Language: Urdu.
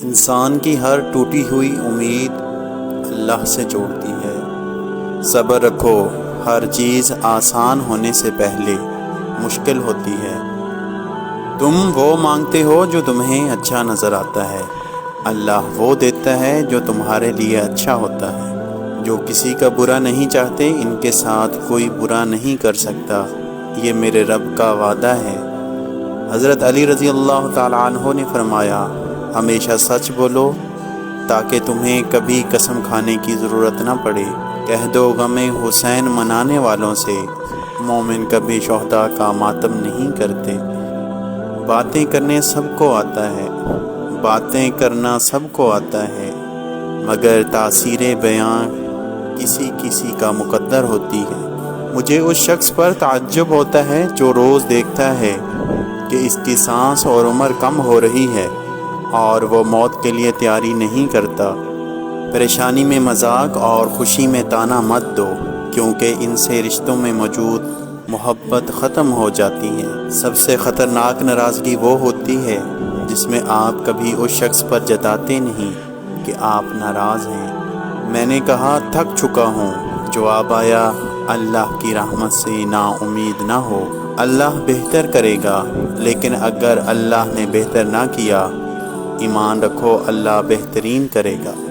انسان کی ہر ٹوٹی ہوئی امید اللہ سے جوڑتی ہے۔ صبر رکھو، ہر چیز آسان ہونے سے پہلے مشکل ہوتی ہے۔ تم وہ مانگتے ہو جو تمہیں اچھا نظر آتا ہے، اللہ وہ دیتا ہے جو تمہارے لیے اچھا ہوتا ہے۔ جو کسی کا برا نہیں چاہتے ان کے ساتھ کوئی برا نہیں کر سکتا، یہ میرے رب کا وعدہ ہے۔ حضرت علی رضی اللہ تعالیٰ عنہ نے فرمایا، ہمیشہ سچ بولو تاکہ تمہیں کبھی قسم کھانے کی ضرورت نہ پڑے۔ کہہ دو غم حسین منانے والوں سے، مومن کبھی شہداء کا ماتم نہیں کرتے۔ باتیں کرنے سب کو آتا ہے، باتیں کرنا سب کو آتا ہے، مگر تاثیر بیاں کسی کسی کا مقدر ہوتی ہے۔ مجھے اس شخص پر تعجب ہوتا ہے جو روز دیکھتا ہے کہ اس کی سانس اور عمر کم ہو رہی ہے اور وہ موت کے لیے تیاری نہیں کرتا۔ پریشانی میں مذاق اور خوشی میں طعنہ مت دو، کیونکہ ان سے رشتوں میں موجود محبت ختم ہو جاتی ہے۔ سب سے خطرناک ناراضگی وہ ہوتی ہے جس میں آپ کبھی اس شخص پر جتاتے نہیں کہ آپ ناراض ہیں۔ میں نے کہا تھک چکا ہوں، جواب آیا اللہ کی رحمت سے نا امید نہ ہو، اللہ بہتر کرے گا، لیکن اگر اللہ نے بہتر نہ کیا، ایمان رکھو اللہ بہترین کرے گا۔